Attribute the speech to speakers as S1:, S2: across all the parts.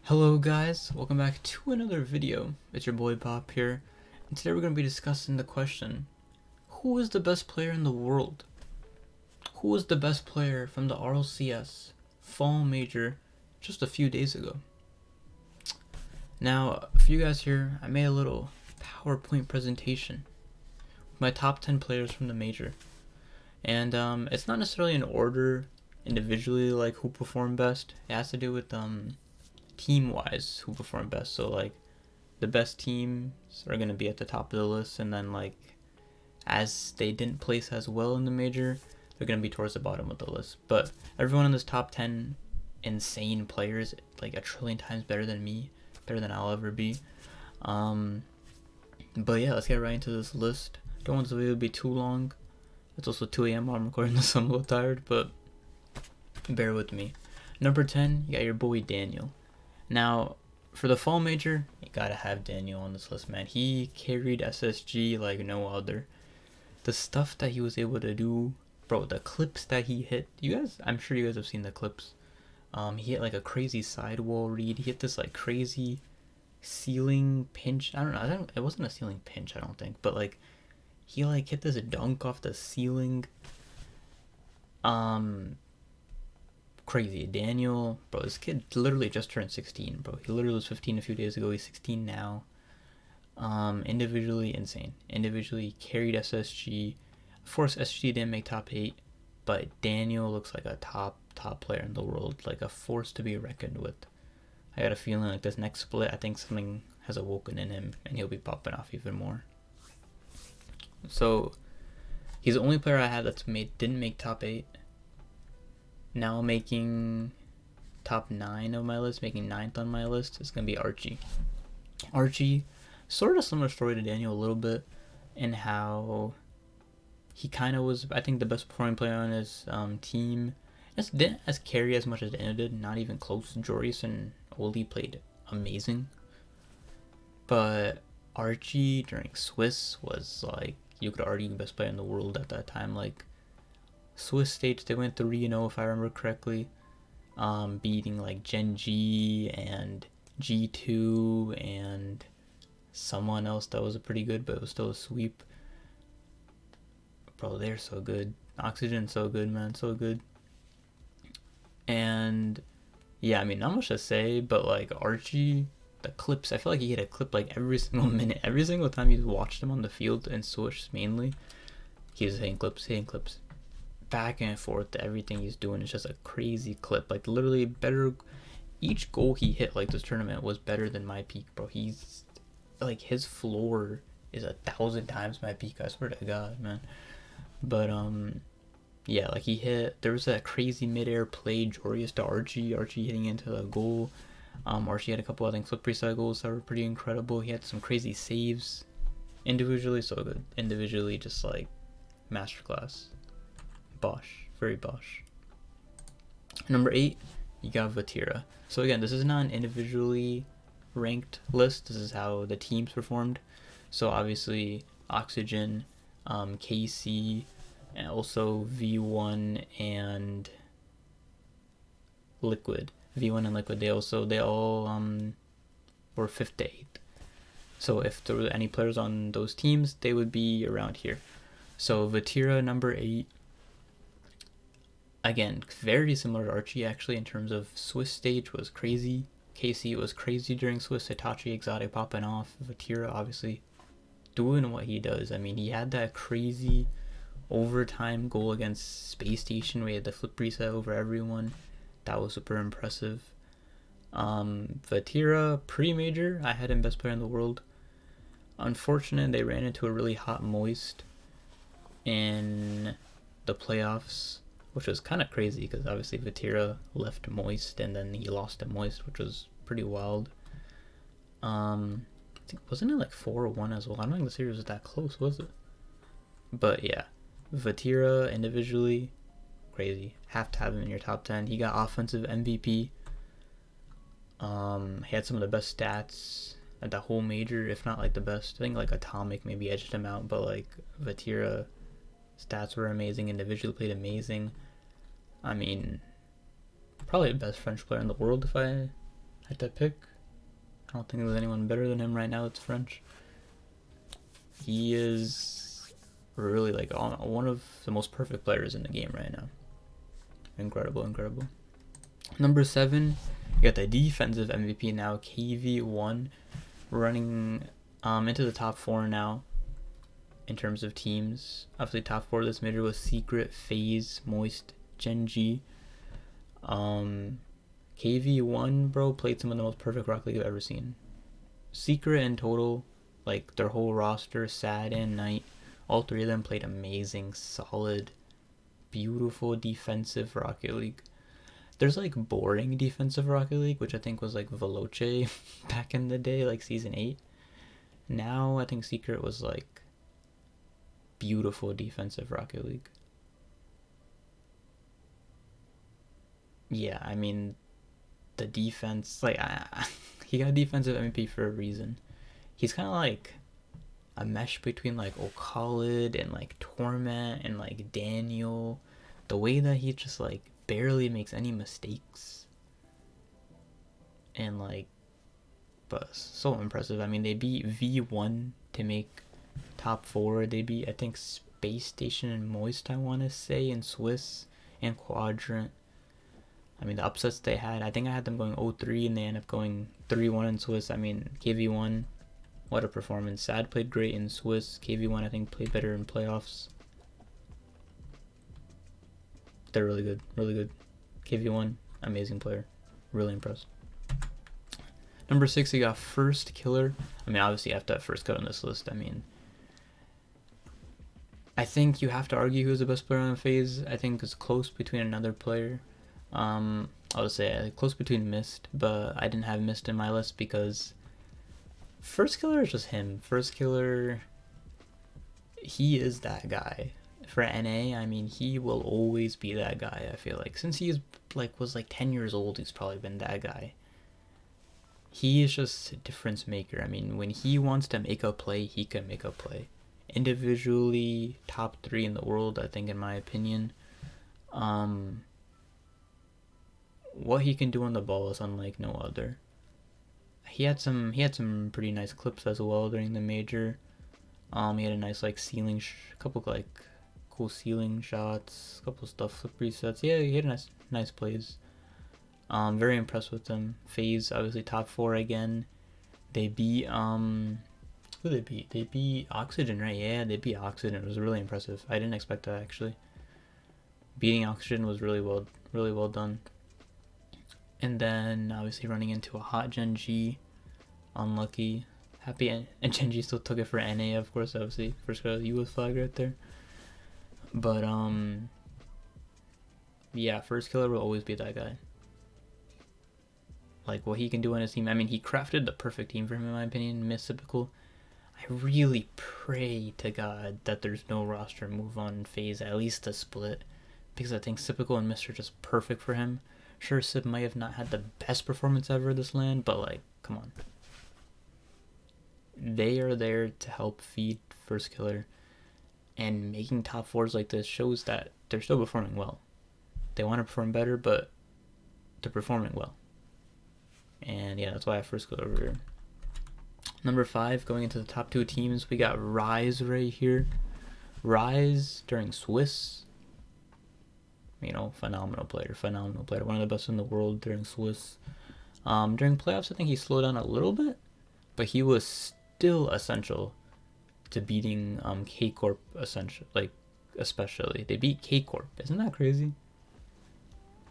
S1: Hello guys, welcome back to another video. It's your boy Bob here, and today we're going to be discussing the question, who is the best player in the world? Who was the best player from the RLCS Fall Major just a few days ago? Now, for you guys here, I made a little PowerPoint presentation with my top 10 players from the Major. And it's not necessarily in order individually, like who performed best. It has to do with team-wise who performed best. So like the best teams are going to be at the top of the list, and then like as they didn't place as well in the Major, they're going to be towards the bottom of the list. But everyone in this top 10 insane players, like a trillion times better than me, better than I'll ever be. But yeah, let's get right into this list. Don't want this video to be too long. It's also 2 a.m. while I'm recording this, so I'm a little tired, but bear with me. Number 10, you got your boy Daniel. Now, for the Fall Major, you gotta have Daniel on this list, man. He carried SSG like no other. The stuff that he was able to do, bro, the clips that he hit, I'm sure you guys have seen the clips. He hit like a crazy sidewall read. He hit this like crazy ceiling pinch. It wasn't a ceiling pinch, I don't think, but like he like hit this dunk off the ceiling. Crazy. Daniel, bro, this kid literally just turned 16, bro. He literally was 15 a few days ago. He's 16 now. Individually insane. Individually carried SSG. Of course, SSG didn't make top 8, but Daniel looks like a top player in the world, like a force to be reckoned with. I got a feeling like this next split, I think something has awoken in him, and he'll be popping off even more. So he's the only player I had that's didn't make top 8. Now making top 9 of my list, making 9th on my list, is going to be Archie. Archie, sort of similar story to Daniel a little bit, in how he kind of was, I think, the best performing player on his team. It didn't as carry as much as Daniel did, not even close. Joris and Oli played amazing. But Archie during Swiss was like, you could argue the best player in the world at that time. Like, Swiss stage, they went 3-0 if I remember correctly, beating like Gen.g and G2 and someone else that was pretty good, but it was still a sweep. Bro, they're so good. Oxygen's so good, man, so good. And yeah, I mean, not much to say, but like Archie, the clips, I feel like he hit a clip like every single minute. Every single time you watched him on the field, and Swish mainly, he was hitting clips. Back and forth, everything he's doing is just a crazy clip. Like literally better, each goal he hit like this tournament was better than my peak, bro. He's like, his floor is 1,000 times my peak, I swear to God, man. But yeah, like there was that crazy midair play, Joris to Archie hitting into the goal. Archie had a couple, I think, flip reset goals that were pretty incredible. He had some crazy saves. Individually, so good. Individually, just like masterclass. Bosh, very bosh. Number 8, you got Vatira. So again, this is not an individually ranked list. This is how the teams performed. So obviously Oxygen, KC, and also V1 and Liquid. V1 and Liquid, they all were 5th to 8th. So if there were any players on those teams, they would be around here. So Vatira, number 8. Again, very similar to Archie actually in terms of Swiss stage was crazy. KC was crazy during Swiss. Hitachi Exotic popping off. Vatira obviously doing what he does. I mean, he had that crazy overtime goal against Space Station where he had the flip reset over everyone. That was super impressive. Vatira pre-major, I had him best player in the world. Unfortunate, they ran into a really hot Moist in the playoffs, which was kind of crazy because obviously Vatira left Moist and then he lost to Moist, which was pretty wild. I think, wasn't it like 4-1 as well? I don't think the series was that close, was it? But yeah, Vatira individually, crazy. Have to have him in your top 10. He got offensive MVP. He had some of the best stats at the whole major, if not like the best. I think like Atomic maybe edged him out, but like Vatira stats were amazing. Individually played amazing. I mean, probably the best French player in the world if I at that pick. I don't think there's anyone better than him right now that's French. He is really like one of the most perfect players in the game right now. Incredible, incredible. Number 7, you got the defensive MVP now, KV1, running into the top 4 now in terms of teams. Obviously, top 4 of this major was Secret, FaZe, Moist, gen.g. KV1, bro, played some of the most perfect Rocket League I've ever seen. Secret in total, like their whole roster, Sad and Knight, all 3 of them played amazing, solid, beautiful defensive Rocket League. There's like boring defensive Rocket League, which I think was like Veloce back in the day, like season 8. Now I think Secret was like beautiful defensive Rocket League. Yeah, I mean, the defense, like, he got defensive MVP for a reason. He's kind of like a mesh between like Khalid and like Torment and like Daniel. The way that he just like barely makes any mistakes. And like, but so impressive. I mean, they beat V1 to make top 4. They beat, I think, Space Station and Moist, I want to say, and Swiss and Quadrant. I mean, the upsets they had, I think I had them going 0-3 and they end up going 3-1 in Swiss. I mean, KV1, what a performance. Sad played great in Swiss. KV1, I think, played better in playoffs. They're really good, really good. KV1, amazing player. Really impressed. Number 6, you got Firstkiller. I mean, obviously, you have to have Firstkiller on this list. I mean, I think you have to argue who's the best player on the FaZe. I think it's close between another player. I would say close between Mist, but I didn't have Mist in my list because Firstkiller is just him. Firstkiller, he is that guy. For NA, I mean, he will always be that guy, I feel like. Since he was 10 years old, he's probably been that guy. He is just a difference maker. I mean, when he wants to make a play, he can make a play. Individually, top 3 in the world, I think, in my opinion. What he can do on the ball is unlike no other. He had some pretty nice clips as well during the major. He had a nice like couple like cool ceiling shots, couple stuff, flip resets. Yeah, he had nice plays. Very impressed with them. FaZe obviously top 4 again. They beat who they beat? They beat Oxygen, right? Yeah, they beat Oxygen. It was really impressive. I didn't expect that actually. Beating Oxygen was really well done. And then obviously running into a hot gen.g. Unlucky. Happy and gen.g still took it for NA, of course, obviously. First got a US flag right there. But yeah, Firstkiller will always be that guy. Like what he can do on his team. I mean, he crafted the perfect team for him in my opinion. Mythical. I really pray to God that there's no roster move on FaZe, at least a split. Because I think Sypical and Mr. are just perfect for him. Sure, Sib might have not had the best performance ever this land, but like, come on. They are there to help feed Firstkiller, and making top 4s like this shows that they're still performing well. They want to perform better, but they're performing well. And yeah, that's why I Firstkiller over here. Number 5, going into the top 2 teams, we got Rise right here. Rise during Swiss. You know, phenomenal player. One of the best in the world during Swiss. During playoffs, I think he slowed down a little bit, but he was still essential to beating K-Corp, especially. They beat K-Corp. Isn't that crazy?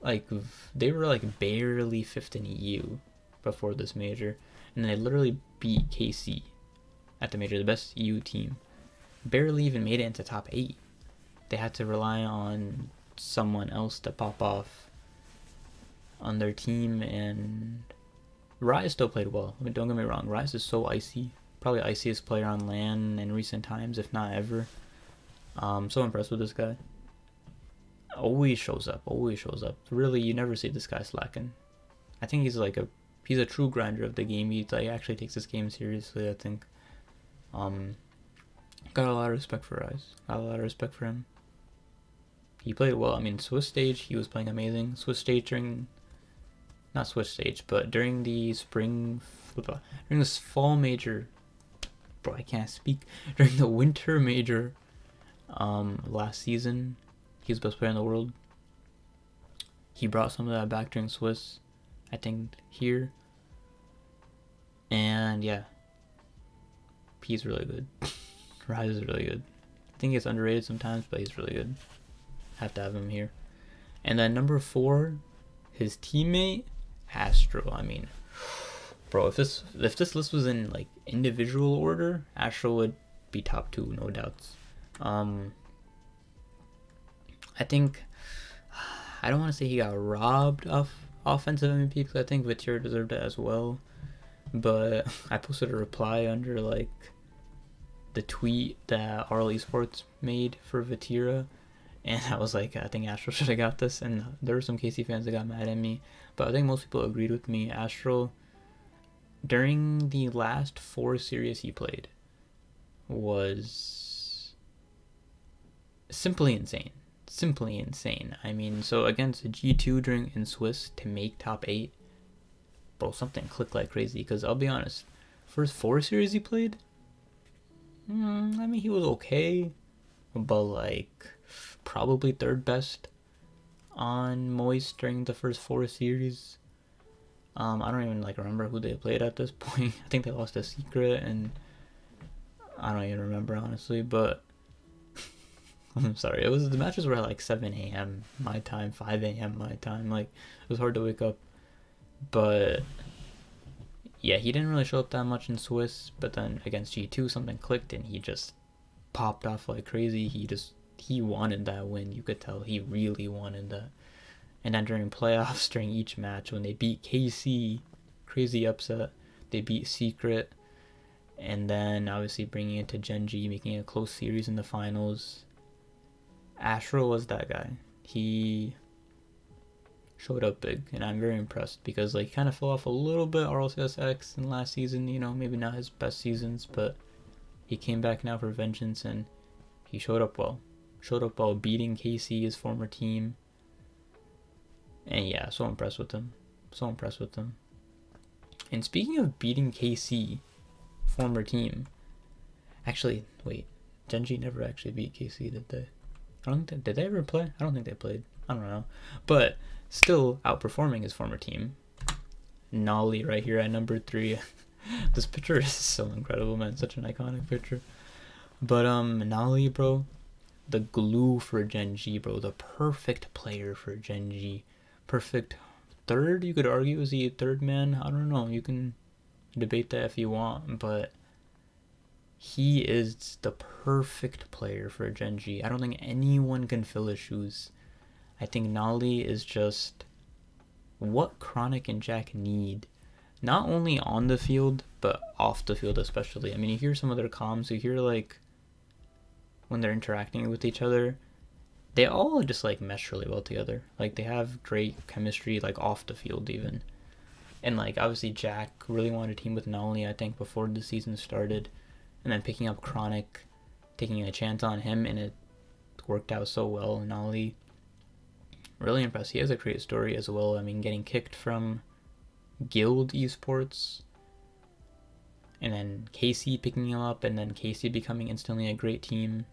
S1: Like, they were like barely 5th in EU before this major, and they literally beat KC at the major, the best EU team. Barely even made it into top 8. They had to rely on someone else to pop off on their team, and Rise still played well. I mean, don't get me wrong, Rise is so icy. Probably iciest player on LAN in recent times, if not ever. So impressed with this guy. Always shows up. Really, you never see this guy slacking. I think he's a true grinder of the game. He like actually takes this game seriously, I think. Got a lot of respect for Rise. Got a lot of respect for him. He played well. I mean, Swiss stage, he was playing amazing. Swiss stage during not Swiss stage, but during the during this fall major, bro, I can't speak. During the winter major, last season, he was best player in the world. He brought some of that back during Swiss, I think here. And yeah, he's really good. Rise is really good. I think he's underrated sometimes, but he's really good. Have to have him here. And then number 4, his teammate Astral. I mean, bro, if this list was in like individual order, Astral would be top 2, no doubts. I think I don't want to say he got robbed of offensive MVP because I think Vatira deserved it as well. But I posted a reply under like the tweet that RLCS made for Vatira, and I was like, I think Astral should have got this. And there were some KC fans that got mad at me, but I think most people agreed with me. Astral, during the last 4 series he played, was simply insane. Simply insane. I mean, so against G2 in Swiss to make top 8, bro, something clicked like crazy. Because I'll be honest, first 4 series he played, I mean, he was okay, but like probably 3rd best on Moist during the first 4 series. I don't even like remember who they played at this point. I think they lost a secret, and I don't even remember honestly, but I'm sorry. The matches were at like 7 a.m. my time, 5 a.m. my time. Like, it was hard to wake up. But yeah, he didn't really show up that much in Swiss. But then against G2, something clicked and he just popped off like crazy. He wanted that win. You could tell he really wanted that. And then during playoffs, during each match, when they beat KC, crazy upset. They beat Secret. And then obviously bringing it to Gen.g, making a close series in the finals. Astral was that guy. He showed up big, and I'm very impressed because like he kind of fell off a little bit RLCS in last season. You know, maybe not his best seasons, but he came back now for vengeance, and he showed up well. Showed up well, beating KC, his former team. And yeah, so impressed with him. So impressed with him. And speaking of beating KC, former team, actually, wait, Gen.g never actually beat KC, did they? Did they ever play? I don't think they played. I don't know. But still outperforming his former team. Nolly right here at number 3. This picture is so incredible, man. Such an iconic picture. But Nolly, bro, the glue for Gen.g, bro. The perfect player for Gen.g. Perfect 3rd, you could argue. Is he a 3rd man? I don't know. You can debate that if you want, but he is the perfect player for Gen.g. I don't think anyone can fill his shoes. I think Nolly is just what Chronic and Jack need. Not only on the field, but off the field especially. I mean, you hear some of their comms, you hear like when they're interacting with each other, they all just like mesh really well together. Like they have great chemistry like off the field even. And like obviously Jack really wanted to team with Nolly, I think, before the season started. And then picking up Chronic, taking a chance on him, and it worked out so well. Nolly, really impressed. He has a great story as well. I mean, getting kicked from Guild Esports, and then KC picking him up, and then KC becoming instantly a great team.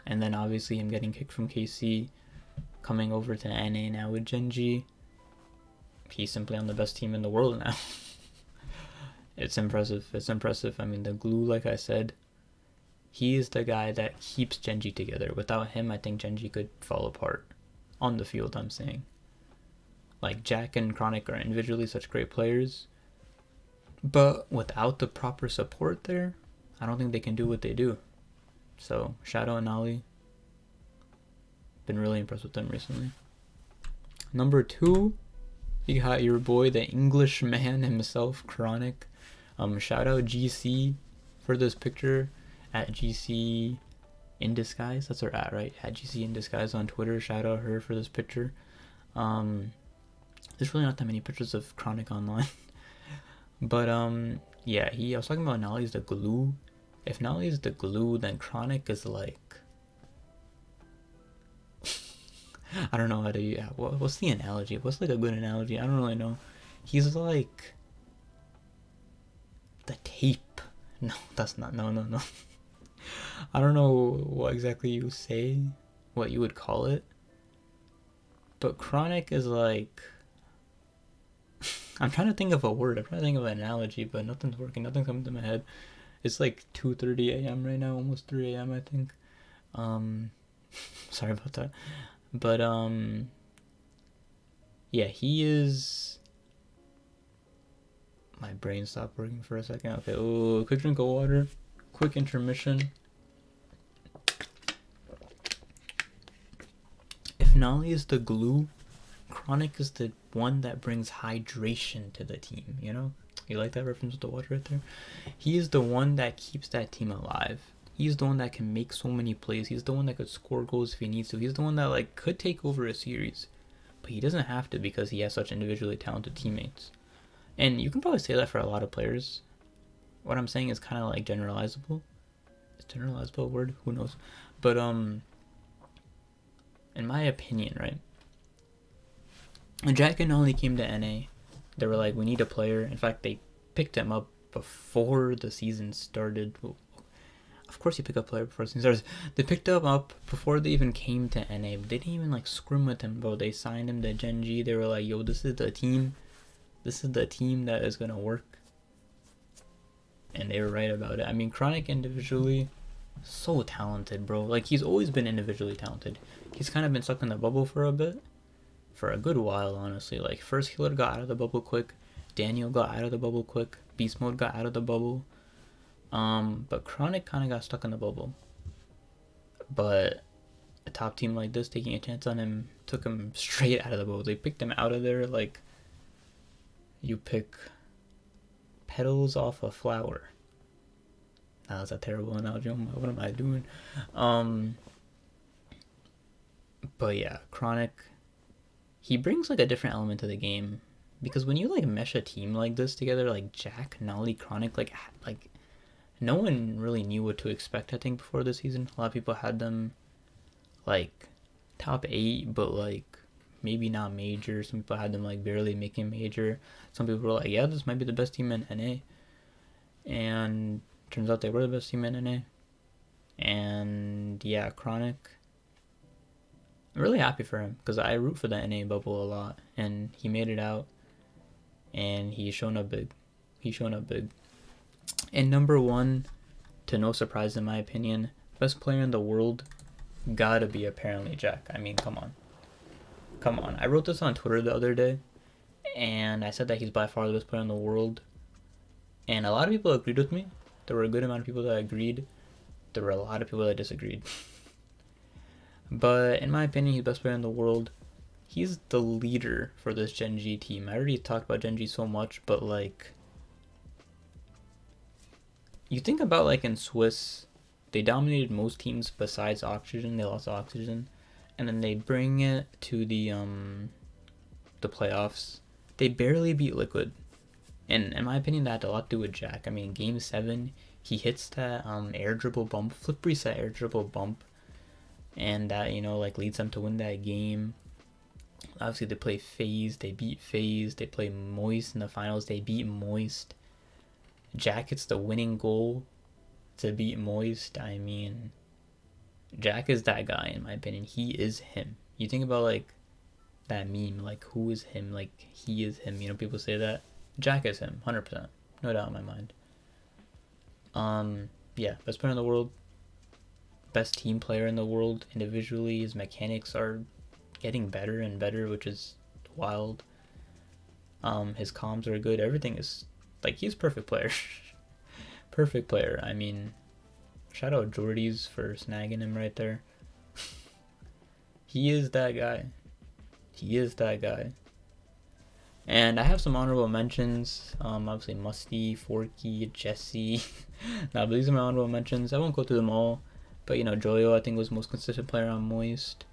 S1: And then obviously him getting kicked from KC, coming over to NA now with Gen.g. He's simply on the best team in the world now. It's impressive. It's impressive. I mean, the glue, like I said, he is the guy that keeps Gen.g together. Without him, I think Gen.g could fall apart. On the field, I'm saying. Like, Jack and Chronic are individually such great players. But without the proper support there, I don't think they can do what they do. So, Shadow and Nolly, been really impressed with them recently. Number 2, you got your boy, the English man himself, Chronic. Shout out GC for this picture at GC in disguise. That's her at, right? At GC in disguise on Twitter. Shout out her for this picture. There's really not that many pictures of Chronic online. But yeah, I was talking about Nolly's the glue. If Nolly's the glue, then Chronic is like I don't know how to. Yeah, what's the analogy? What's like a good analogy? I don't really know. He's like the tape. No, that's not. No, no, no. I don't know what exactly you say, what you would call it. But chronic is like. I'm trying to think of a word. I'm trying to think of an analogy, but nothing's working. Nothing's coming to my head. It's like 2:30 a.m. right now, almost 3 a.m. I think. Um, sorry about that. But yeah, he is. My brain stopped working for a second. Okay, oh, quick drink of water, quick intermission. If Nolly is the glue, Chronic is the one that brings hydration to the team, you know? You like that reference with the water right there? He is the one that keeps that team alive. He's the one that can make so many plays. He's the one that could score goals if he needs to. He's the one that like could take over a series. But he doesn't have to because he has such individually talented teammates. And you can probably say that for a lot of players. What I'm saying is kind of like generalizable. Is generalizable a word? Who knows? But in my opinion, right? When Jack and Nolly came to NA, they were like, we need a player. In fact, they picked him up before the season started. Well, of course you pick up a player before the season starts. They picked him up before they even came to NA. But they didn't even like scrim with him, bro. They signed him to Gen.g. They were like, yo, this is the team. This is the team that is going to work. And they were right about it. I mean, Chronic individually, so talented, bro. Like, he's always been individually talented. He's kind of been stuck in the bubble for a bit. For a good while, honestly. Like, Firstkiller got out of the bubble quick. Daniel got out of the bubble quick. Beast Mode got out of the bubble. But Chronic kind of got stuck in the bubble. But a top team like this taking a chance on him took him straight out of the bubble. They picked him out of there like you pick petals off a flower. That was a terrible analogy. What am I doing? But yeah, Chronic, he brings like a different element to the game. Because when you like mesh a team like this together, like Jack, Nolly, Chronic, like no one really knew what to expect, I think, before the season. A lot of people had them like top 8, but like maybe not major. Some people had them like barely making major. Some people were like, yeah, this might be the best team in NA. And turns out they were the best team in NA. And yeah, Chronic, I'm really happy for him because I root for the NA bubble a lot. And he made it out. And he's shown up big. And number 1, to no surprise in my opinion, best player in the world, gotta be ApparentlyJack. I mean, come on. I wrote this on Twitter the other day, and I said that he's by far the best player in the world. And a lot of people agreed with me. There were a good amount of people that agreed. There were a lot of people that disagreed. But in my opinion, he's the best player in the world. He's the leader for this Gen.g team. I already talked about Gen.g so much, but like, you think about like in Swiss, they dominated most teams besides Oxygen. They lost Oxygen, and then they bring it to the playoffs. They barely beat Liquid, and in my opinion, that had a lot to do with Jack. I mean, Game 7, he hits that air dribble bump, flip reset air dribble bump, and that, you know, like leads them to win that game. Obviously, they play FaZe, they beat FaZe. They play Moist in the finals, they beat Moist. Jack hits the winning goal to beat Moist. I mean, Jack is that guy, in my opinion. He is him. You think about like that meme, like, who is him? Like, he is him. You know, people say that. Jack is him, 100%. No doubt in my mind. Yeah, best player in the world. Best team player in the world. Individually, his mechanics are getting better and better, which is wild. His comms are good. Everything is, like, he's a perfect player. Perfect player. I mean, shout out Jordy's for snagging him right there. He is that guy. And I have some honorable mentions. Obviously Musty, Forky, Jesse. Now, but these are my honorable mentions. I won't go through them all. But, you know, Joyo, I think, was the most consistent player on Moist.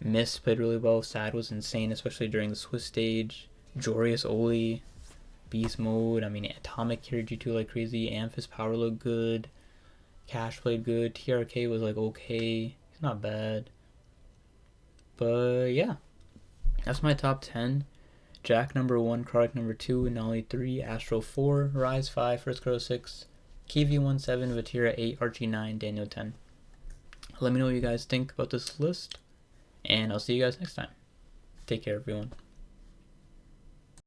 S1: Miss played really well. Sad was insane, especially during the Swiss stage. Jorius Oli, Beast Mode. I mean, Atomic carried G2 like crazy. Amphis Power looked good. Cash played good. TRK was like okay. He's not bad. But yeah, that's my top 10. Jack number 1, Kark number 2, Nolly 3, Astral 4, Rise 5, Firstkiller 6, KV 7, Vatira 8, Archie 9, Daniel 10. Let me know what you guys think about this list, and I'll see you guys next time. Take care, everyone.